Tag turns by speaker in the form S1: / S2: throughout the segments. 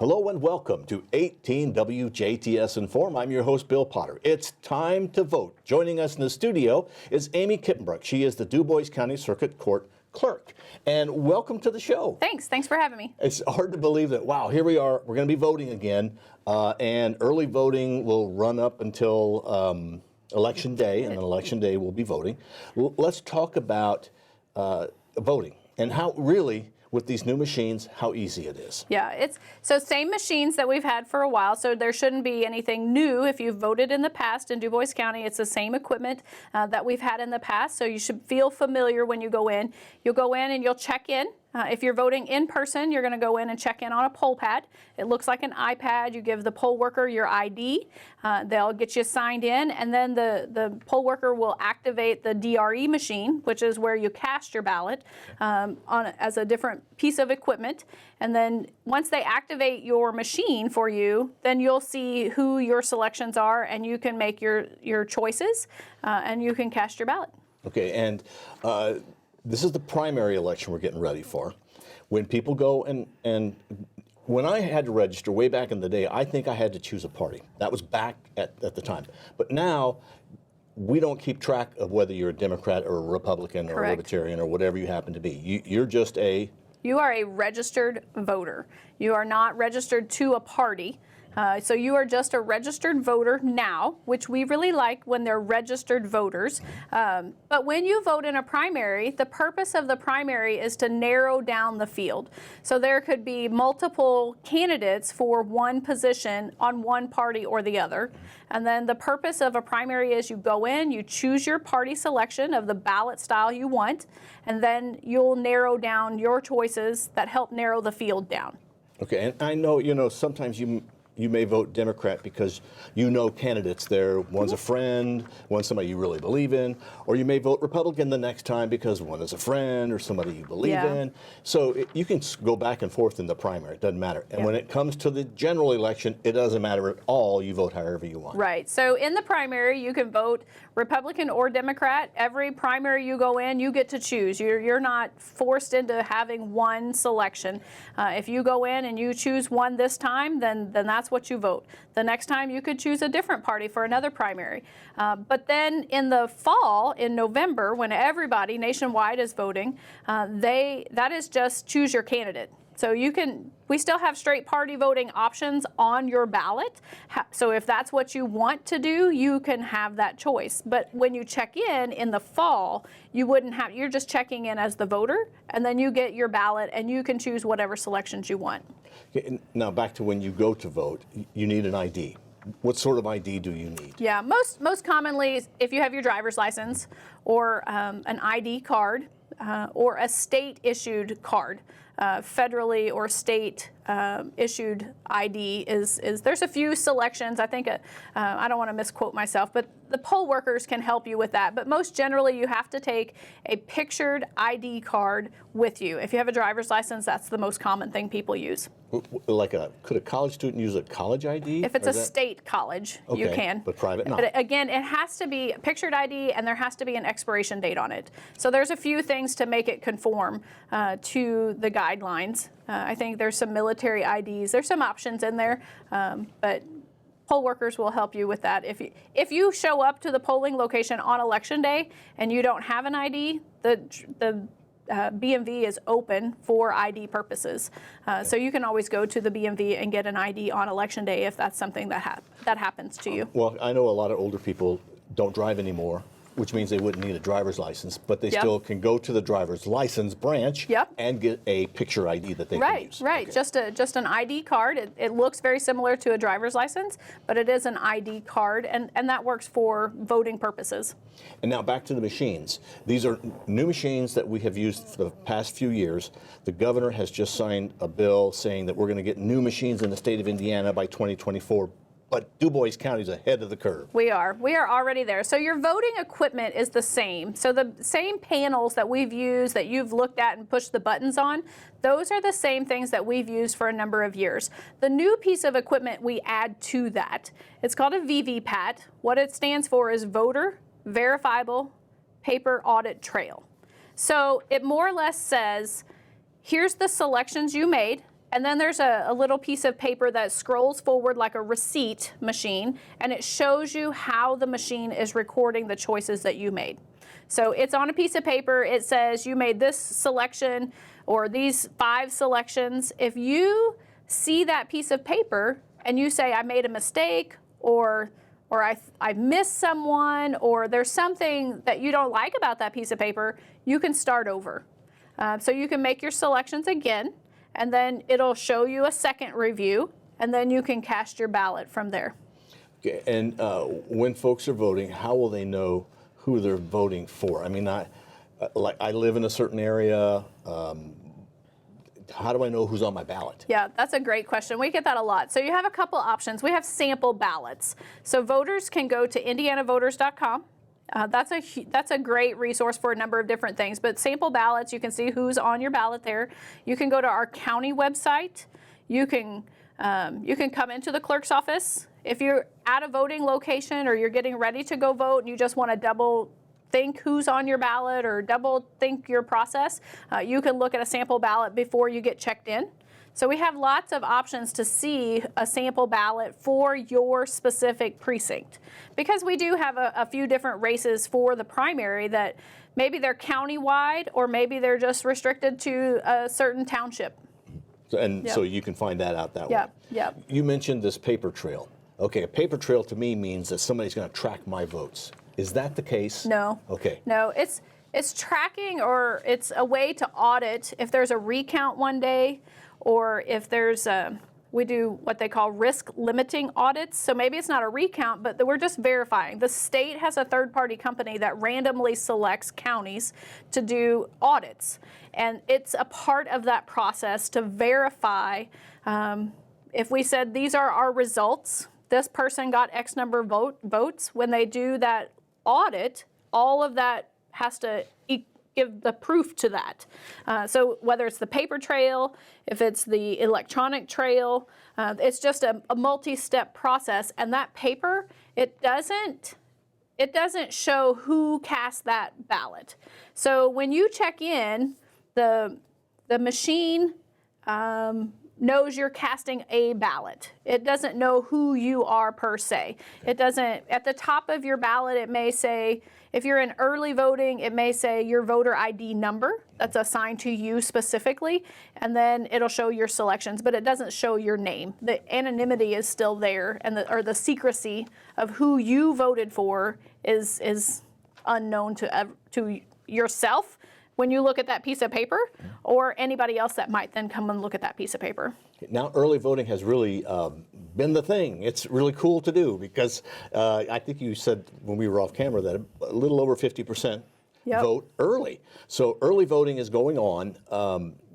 S1: Hello and welcome to 18 WJTS in.form. I'm your host, Bill Potter. It's time to vote. Joining us in the studio is Amy Kippenbrock. She is the Dubois County Circuit Court Clerk. And welcome to the show.
S2: Thanks for having me.
S1: It's hard to believe that, wow, here we are. We're going to be voting again. And early voting will run up until Election Day, and then Election Day we'll be voting. Let's talk about voting and how really, with these new machines, how easy it is.
S2: Yeah, it's so same machines that we've had for a while, so there shouldn't be anything new. If you've voted in the past in Dubois County, it's the same equipment that we've had in the past, so you should feel familiar when you go in. You'll go in and you'll check in. If you're voting in person, you're going to go in and check in on a poll pad. It looks like an iPad. You give the poll worker your ID. They'll get you signed in, and then the poll worker will activate the DRE machine, which is where you cast your ballot as a different piece of equipment. And then once they activate your machine for you, then you'll see who your selections are, and you can make your choices, and you can cast your ballot.
S1: Okay, and this is the primary election we're getting ready for. When people go and when I had to register way back in the day, I think I had to choose a party. That was back at the time. But now, we don't keep track of whether you're a Democrat or a Republican or a Libertarian or whatever you happen to be. You're just a...
S2: You are a registered voter. You are not registered to a party. So you are just a registered voter now, which we really like when they're registered voters. But when you vote in a primary, the purpose of the primary is to narrow down the field. So there could be multiple candidates for one position on one party or the other. And then the purpose of a primary is you go in, you choose your party selection of the ballot style you want, and then you'll narrow down your choices that help narrow the field down.
S1: Okay, and I know, sometimes you may vote Democrat because you know candidates there. One's a friend, one's somebody you really believe in, or you may vote Republican the next time because one is a friend or somebody you believe in. So you can go back and forth in the primary, it doesn't matter. And when it comes to the general election, it doesn't matter at all. You vote however you want.
S2: Right, so in the primary, you can vote Republican or Democrat. Every primary you go in, you get to choose. You're not forced into having one selection. If you go in and you choose one this time, then that's what you vote. The next time you could choose a different party for another primary. But then in the fall, in November, when everybody nationwide is voting, that is just choose your candidate. So we still have straight party voting options on your ballot. So if that's what you want to do, you can have that choice. But when you check in the fall, you're just checking in as the voter, and then you get your ballot and you can choose whatever selections you want.
S1: Okay, now back to when you go to vote, you need an ID. What sort of ID do you need?
S2: Yeah, most commonly, if you have your driver's license or an ID card or a state-issued card. Federally or state issued ID is there's a few selections. I think I don't want to misquote myself, but the poll workers can help you with that. But most generally, you have to take a pictured ID card with you. If you have a driver's license, that's the most common thing people use.
S1: Could a college student use a college ID?
S2: If it's a state college, you can.
S1: But private, not.
S2: But again, it has to be a pictured ID, and there has to be an expiration date on it. So there's a few things to make it conform to the guidelines. I think there's some military IDs. There's some options in there, but poll workers will help you with that. If you show up to the polling location on Election Day and you don't have an ID, the BMV is open for ID purposes. So you can always go to the BMV and get an ID on Election Day if that's something that happens to you.
S1: Well, I know a lot of older people don't drive anymore, which means they wouldn't need a driver's license, but they still can go to the driver's license branch and get a picture ID that they can use.
S2: Right, just an ID card. It looks very similar to a driver's license, but it is an ID card, and that works for voting purposes.
S1: And now back to the machines. These are new machines that we have used for the past few years. The governor has just signed a bill saying that we're going to get new machines in the state of Indiana by 2024. But Dubois County is ahead of the curve.
S2: We are already there. So your voting equipment is the same. So the same panels that we've used, that you've looked at and pushed the buttons on, those are the same things that we've used for a number of years. The new piece of equipment we add to that, it's called a VVPAT. What it stands for is Voter Verifiable Paper Audit Trail. So it more or less says, here's the selections you made. And then there's a little piece of paper that scrolls forward like a receipt machine, and it shows you how the machine is recording the choices that you made. So it's on a piece of paper. It says you made this selection or these 5 selections. If you see that piece of paper and you say, I made a mistake, or I missed someone, or there's something that you don't like about that piece of paper, you can start over. So you can make your selections again, and then it'll show you a second review, and then you can cast your ballot from there.
S1: Okay. And when folks are voting, how will they know who they're voting for? I mean, I live in a certain area. How do I know who's on my ballot?
S2: Yeah, that's a great question. We get that a lot. So you have a couple options. We have sample ballots. So voters can go to indianavoters.com. That's a great resource for a number of different things. But sample ballots, you can see who's on your ballot there. You can go to our county website. You can come into the clerk's office. If you're at a voting location or you're getting ready to go vote and you just want to double think who's on your ballot or double think your process, you can look at a sample ballot before you get checked in. So we have lots of options to see a sample ballot for your specific precinct, because we do have a few different races for the primary that maybe they're county-wide or maybe they're just restricted to a certain township.
S1: So you can find that out that way.
S2: Yeah.
S1: You mentioned this paper trail. Okay, a paper trail to me means that somebody's going to track my votes. Is that the case?
S2: No.
S1: Okay.
S2: No, it's tracking, or it's a way to audit if there's a recount one day, or if there's we do what they call risk limiting audits. So maybe it's not a recount, but we're just verifying. The state has a third-party company that randomly selects counties to do audits. And it's a part of that process to verify if we said these are our results, this person got X number of votes. When they do that audit, all of that has to give the proof to that. So whether it's the paper trail, if it's the electronic trail, it's just a multi-step process. And that paper, it doesn't show who cast that ballot. So when you check in, the machine knows you're casting a ballot. It doesn't know who you are per se. It doesn't, at the top of your ballot, it may say, if you're in early voting, it may say your voter ID number that's assigned to you specifically, and then it'll show your selections, but it doesn't show your name. The anonymity is still there, and the secrecy of who you voted for is unknown to yourself when you look at that piece of paper, or anybody else that might then come and look at that piece of paper.
S1: Now, early voting has really been the thing. It's really cool to do because I think you said when we were off camera that a little over 50% vote early. So early voting is going on,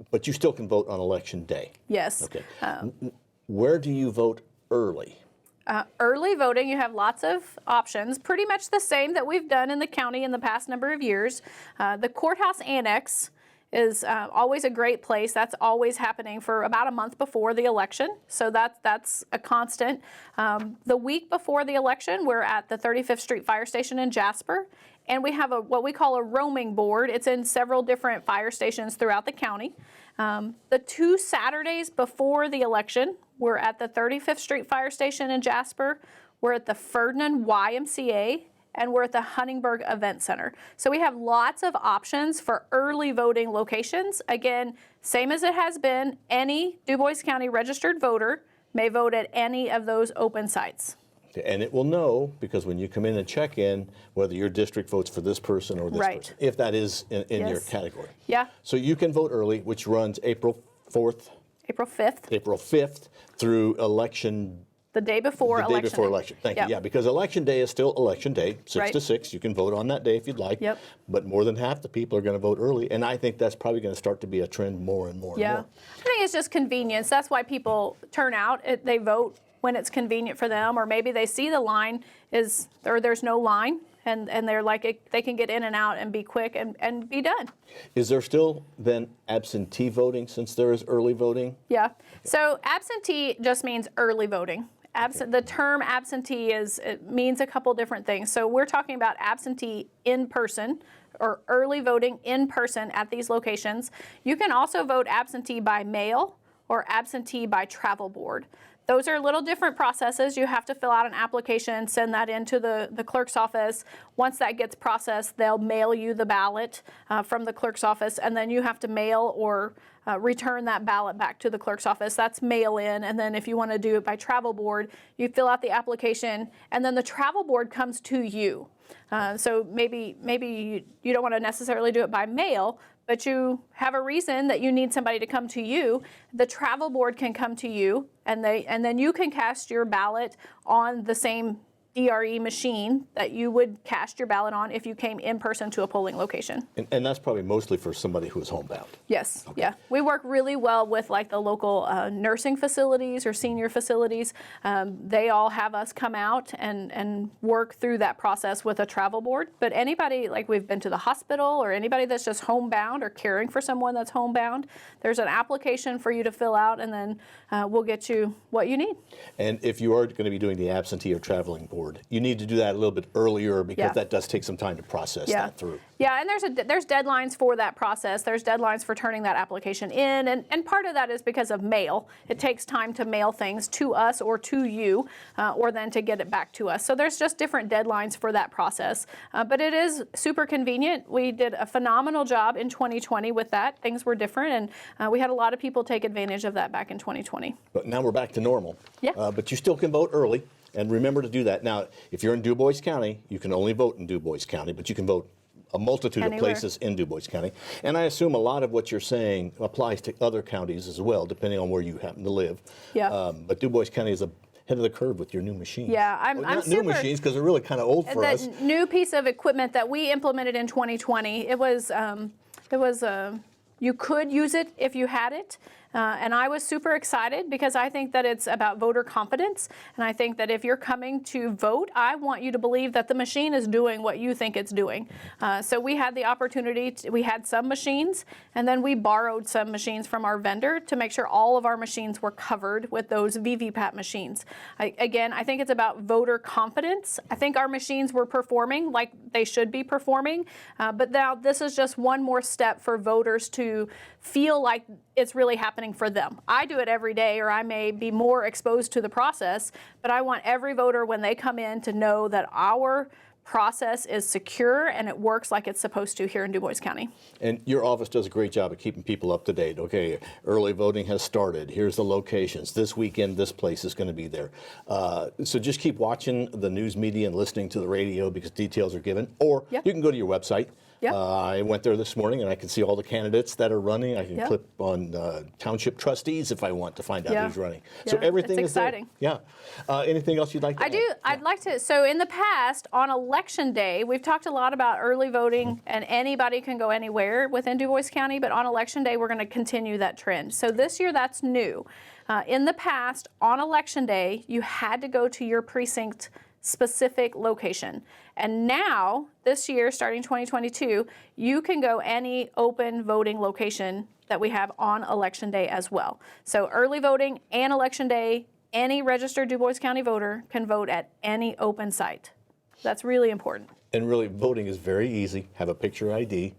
S1: but you still can vote on election day.
S2: Yes.
S1: Okay. Where do you vote early?
S2: Early voting, you have lots of options, pretty much the same that we've done in the county in the past number of years. The courthouse annex is always a great place. That's always happening for about a month before the election, so that's a constant. The week before the election, we're at the 35th Street Fire Station in Jasper, and we have what we call a roaming board. It's in several different fire stations throughout the county. The 2 Saturdays before the election, we're at the 35th Street Fire Station in Jasper, we're at the Ferdinand YMCA, and we're at the Huntingburg Event Center. So we have lots of options for early voting locations. Again, same as it has been, any Dubois County registered voter may vote at any of those open sites.
S1: And it will know, because when you come in and check in, whether your district votes for this person or this person, if that is in your category.
S2: Yeah.
S1: So you can vote early, which runs April 4th.
S2: April 5th.
S1: April 5th through election.
S2: The day before election.
S1: The day before election. Thank you. Yeah, because election day is still election day, 6 to 6. You can vote on that day if you'd like.
S2: Yep.
S1: But more than half the people are going to vote early, and I think that's probably going to start to be a trend more and more and more.
S2: I think it's just convenience. That's why people turn out. They vote when it's convenient for them, or maybe they see the line or there's no line, and they're like, they can get in and out and be quick and be done.
S1: Is there still then absentee voting since there is early voting?
S2: Yeah. So absentee just means early voting. The term absentee means a couple different things. So we're talking about absentee in person or early voting in person at these locations. You can also vote absentee by mail or absentee by travel board. Those are a little different processes. You have to fill out an application, send that into the clerk's office. Once that gets processed, they'll mail you the ballot from the clerk's office, and then you have to mail or return that ballot back to the clerk's office. That's mail in, and then if you want to do it by travel board, you fill out the application, and then the travel board comes to you. So maybe you don't want to necessarily do it by mail, but you have a reason that you need somebody to come to you. The travel board can come to you, and then you can cast your ballot on the same DRE machine that you would cast your ballot on if you came in person to a polling location.
S1: And that's probably mostly for somebody who is homebound.
S2: Yes, yeah. We work really well with like the local nursing facilities or senior facilities. They all have us come out and work through that process with a travel board. But anybody, like we've been to the hospital or anybody that's just homebound or caring for someone that's homebound, there's an application for you to fill out, and then we'll get you what you need.
S1: And if you are going to be doing the absentee or traveling board, you need to do that a little bit earlier because that does take some time to process that through.
S2: Yeah, and there's deadlines for that process. There's deadlines for turning that application in, and part of that is because of mail. It takes time to mail things to us or to you, or then to get it back to us. So there's just different deadlines for that process. But it is super convenient. We did a phenomenal job in 2020 with that. Things were different, and we had a lot of people take advantage of that back in 2020.
S1: But now we're back to normal.
S2: Yeah.
S1: But you still can vote early. And remember to do that. Now, if you're in Dubois County, you can only vote in Dubois County, but you can vote a multitude of places in Dubois County. And I assume a lot of what you're saying applies to other counties as well, depending on where you happen to live.
S2: Yeah.
S1: But Dubois County is ahead of the curve with your new machines.
S2: Yeah, I'm
S1: not
S2: super,
S1: new machines because they're really kind of old for us.
S2: The new piece of equipment that we implemented in 2020, it was you could use it if you had it. And I was super excited because I think that it's about voter confidence. And I think that if you're coming to vote, I want you to believe that the machine is doing what you think it's doing. So we had the opportunity, we had some machines, and then we borrowed some machines from our vendor to make sure all of our machines were covered with those VVPAT machines. Again, I think it's about voter confidence. I think our machines were performing like they should be performing. But now this is just one more step for voters to feel like it's really happening for them. I do it every day, or I may be more exposed to the process, but I want every voter when they come in to know that our process is secure and it works like it's supposed to here in Dubois County.
S1: And your office does a great job of keeping people up to date. Okay, early voting has started. Here's the locations. This weekend, this place is going to be there. So just keep watching the news media and listening to the radio because details are given. Or you can go to your website.
S2: Yep.
S1: I went there this morning and I can see all the candidates that are running. I can click on township trustees if I want to find out who's running. So everything is
S2: exciting.
S1: There. Yeah. Anything else you'd like to add?
S2: I'd like to. So in the past, on Election Day, we've talked a lot about early voting and anybody can go anywhere within Dubois County, but on Election Day, we're going to continue that trend. So this year, that's new. In the past, on Election Day, you had to go to your precinct specific location. And now, this year, starting 2022, you can go any open voting location that we have on Election Day as well. So early voting and Election Day, any registered Dubois County voter can vote at any open site. That's really important.
S1: And really, voting is very easy. Have a picture ID.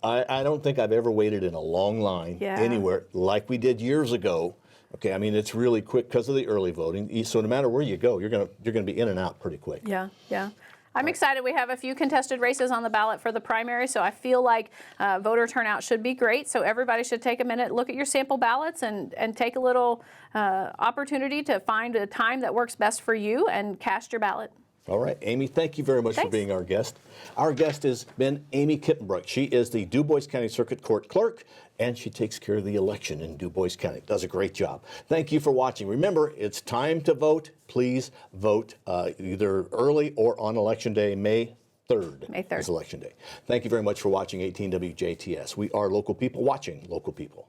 S1: I don't think I've ever waited in a long line anywhere like we did years ago. Okay, I mean, it's really quick because of the early voting. So no matter where you go, you're gonna be in and out pretty quick.
S2: Yeah. I'm excited. We have a few contested races on the ballot for the primary, so I feel like voter turnout should be great. So everybody should take a minute, look at your sample ballots, and take a little opportunity to find a time that works best for you and cast your ballot.
S1: All right, Amy, thank you very much for being our guest. Our guest has been Amy Kippenbrock. She is the Dubois County Circuit Court Clerk, and she takes care of the election in Dubois County. Does a great job. Thank you for watching. Remember, it's time to vote. Please vote either early or on Election Day, May 3rd.
S2: May 3rd.
S1: Is Election Day. Thank you very much for watching 18 WJTS. We are local people watching local people.